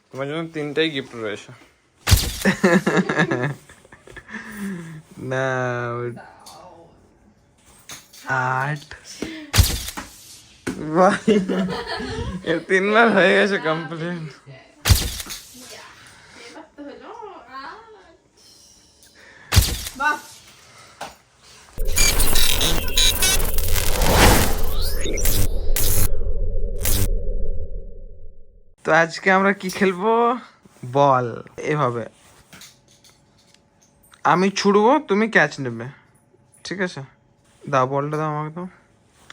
তোমার জন্য 3টাই গিফট রয়েছে। না 8 ভাই, 3বার হয়ে গেছে কমপ্লিট। তো আজকে আমরা কি খেলবো, বল এভাবে আমি ছুড়বো, তুমি ক্যাচ নেবে, ঠিক আছে? দাও বলটা, দাও আমাকে। তো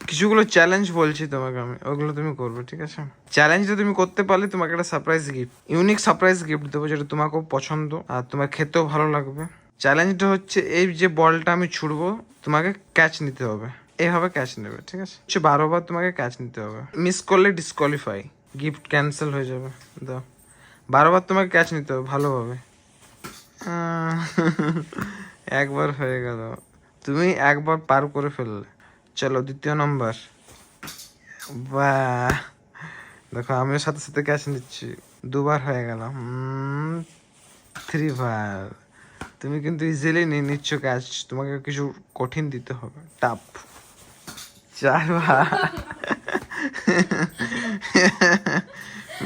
কিছুগুলো চ্যালেঞ্জ বলছি তোমাকে আমি, ওগুলো তুমি করবে, ঠিক আছে? চ্যালেঞ্জটা তুমি করতে পারলে তোমাকে একটা surprise gift, unique surprise gift দেবো, যেটা তোমাকেও পছন্দ আর তোমার খেতেও ভালো লাগবে। চ্যালেঞ্জটা হচ্ছে এই যে বলটা আমি ছুড়বো, তোমাকে ক্যাচ নিতে হবে, এইভাবে ক্যাচ নেবে, ঠিক আছে? 12 বার তোমাকে ক্যাচ নিতে হবে, মিস করলে ডিসকোয়ালিফাই, গিফট ক্যান্সেল হয়ে যাবে। দাও, 12 বার তোমাকে ক্যাচ নিতে হবে ভালোভাবে। একবার হয়ে গেল, তুমি একবার পার করে ফেললে। চলো 2য় নম্বর। বাহ, দেখো আমিও সাথে সাথে ক্যাচ নিচ্ছি, 2বার হয়ে গেল। 3 বার। তুমি কিন্তু ইজিলি নিয়ে নিচ্ছ ক্যাচ, তোমাকে কিছু কঠিন দিতে হবে, টাপ। 4 বার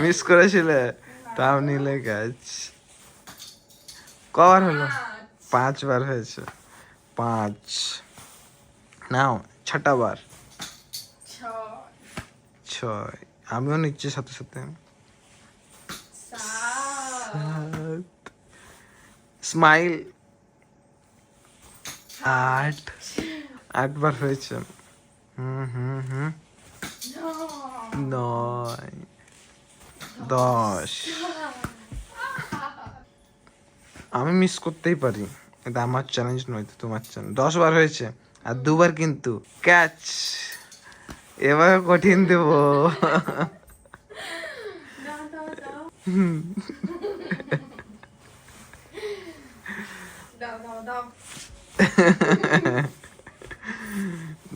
মিস করেছিলে, তাও নিলে ক্যাচ। কবার হলো? 5 বার হয়েছে। 5 নাও, 6টা বার। 6, আমিও নিচ্ছি সাথে সাথে। 7, স্মাইল। 8 বার হয়েছে। 9, 10। আমি মিস করতেই পারি, এটা আমার চ্যালেঞ্জ নয় তো, তোমার চ্যালেঞ্জ। 10 বার হয়েছে, আর 2বার কিন্তু ক্যাচ। এবার কঠিন দেব।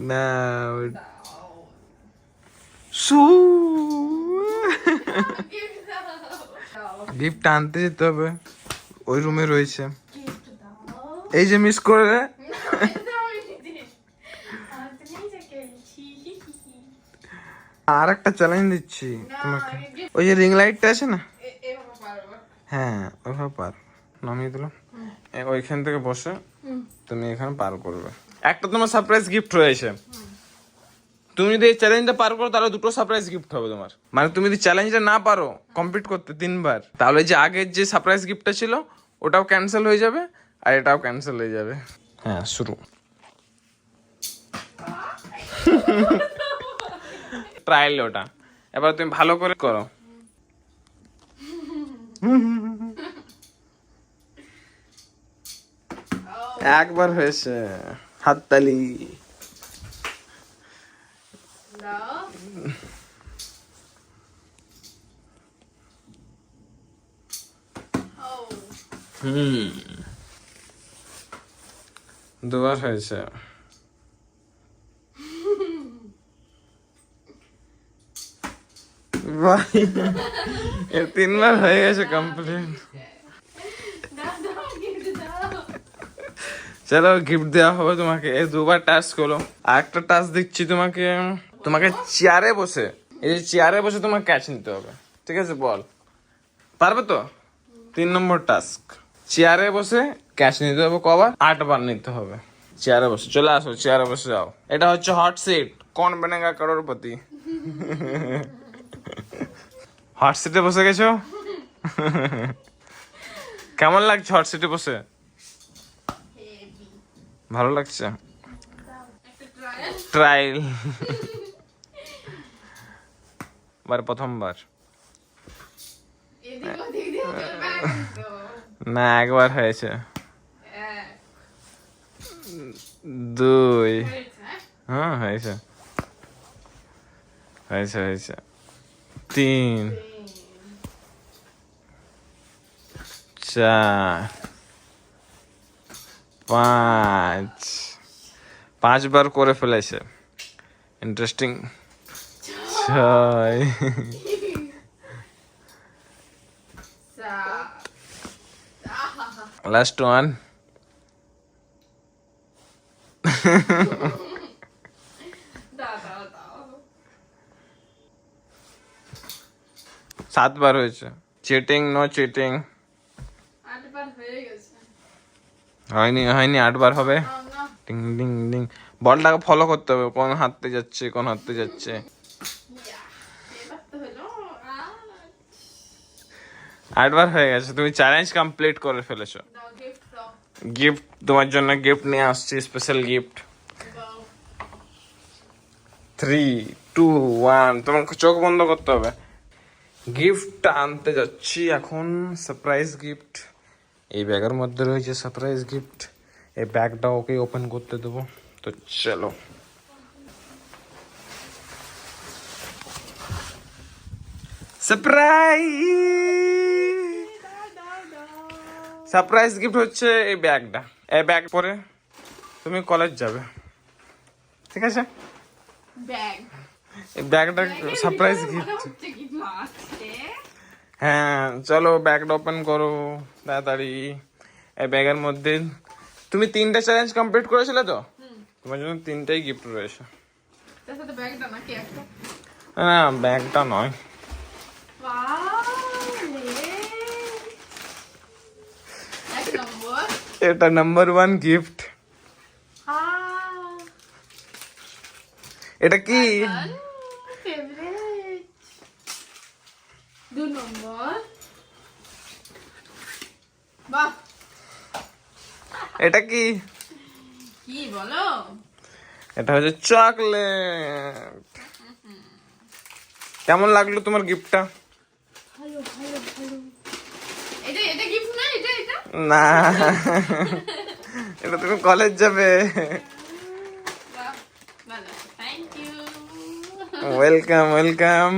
না গিফট আনতে যেতে হবে, ওই রুমে রয়েছে। এই যে মিস করে আর একটা চ্যালেঞ্জ দিচ্ছি তোমাকে, ওই যে রিং লাইটটা আছে না, হ্যাঁ ওইভাবে পার নামিয়ে দিলাম, ওইখান থেকে বসে তুমি এখানে পার করবে। একটা তোমার সারপ্রাইজ গিফট রয়েছে, তুমি যদি এই চ্যালেঞ্জটা পার করো তাহলে 2টো সারপ্রাইজ গিফট হবে তোমার। মানে তুমি যদি চ্যালেঞ্জটা না পারো কমপ্লিট করতে 3বার, তাহলে যে আগের যে সারপ্রাইজ গিফটটা ছিল ওটাও ক্যান্সেল হয়ে যাবে, আর এটাও ক্যান্সেল হয়ে যাবে। হ্যাঁ শুরু। ট্রায়াল ওটা, এবার তুমি ভালো করে করো। একবার হয়েছে, হাততালি। হুম, 2বার হয়েছে। ভাই, 3বার হয়ে গেছে কমপ্লিট। চলো গিফট দেওয়া হবে তোমাকে, এই 2বার টাস্ক হলো। আর একটা টাস্ক দিচ্ছি তোমাকে, তোমাকে চেয়ারে বসে, এই যে চেয়ারে বসে তোমার ক্যাচ নিতে হবে, ঠিক আছে? বল পারবে তো? 3 নম্বর টাস্ক, চেয়ারে বসে ক্যাচ নিতে হবে। কবার? 8 বার নিতে হবে। চেয়ারে বসে, চলে আসো চেয়ারে বসে যাও। এটা হচ্ছে হট সিট, কোন বনেগা করোড়পতি। হট সিটে বসে গেছো? কেমন লাগছে হট সিটে বসে? ভালো লাগছে? ট্রায়াল। প্রথমবার না, একবার হয়েছে। 2, হ্যাঁ হয়েছে হয়েছে হয়েছে। 3, 4, 5 বার করে ফেলেছে, ইন্টারেস্টিং। 6, last one. সাতবার হয়েছে। Cheating, no cheating. হয়নি হয়নি, 8 বার হবে। Ding ding ding. বলটাকে ফলো করতে হবে, কোন হাততে যাচ্ছে কোন হাততে যাচ্ছে। 8 বার হয়ে গেছে, তুমি চ্যালেঞ্জ কমপ্লিট করে ফেলেছো। গিফট তোমার জন্য, গিফট নিয়ে আসছি, স্পেশাল গিফট। 3, 2, 1, তোমাকে চোখ বন্ধ করতে হবে। গিফট আনতে যাচ্ছি এখন, সারপ্রাইজ গিফট। এই ব্যাগের মধ্যে রয়েছে সারপ্রাইজ গিফট। এই ব্যাগটা ওকে ওপেন করতে দেবো, তো চলো। সারপ্রাইজ গিফট হচ্ছে এই ব্যাগটা। এই ব্যাগ পরে তুমি কলেজ যাবে, ঠিক আছে? এই ব্যাগটা সারপ্রাইজ গিফট। হ্যাঁ চলো, ব্যাগটা ওপেন করো তাড়াতাড়ি। এই ব্যাগের মধ্যে তুমি 3টে চ্যালেঞ্জ কমপ্লিট করেছিলে তো, তোমার জন্য 3টাই গিফট রয়েছে। না ব্যাগটা নয়। এটা নাম্বার 1 গিফট। এটা কি? 2 নম্বর। বাহ, এটা কি? কি বলো? এটা হচ্ছে চকলেট। কেমন লাগলো তোমার গিফটটা? ভালো ভালো ভালো। এটা গিফট না, এটা না, এটা তুমি কলেজ যাবে। বাহ, ভালো, থ্যাংক ইউ। Welcome welcome.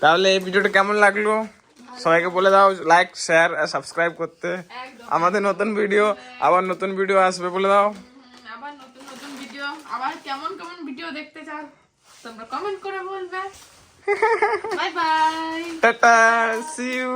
তাহলে এই ভিডিওটা কেমন লাগলো সবাইকে বলে দাও, লাইক শেয়ার আর সাবস্ক্রাইব করতে। একদম। আমাদের নতুন ভিডিও, আবার নতুন ভিডিও আসবে, বলে দাও। আবার নতুন নতুন ভিডিও, আবার কেমন কেমন ভিডিও দেখতে চাও তোমরা কমেন্ট করে বলবে। Bye bye. Tata, see you.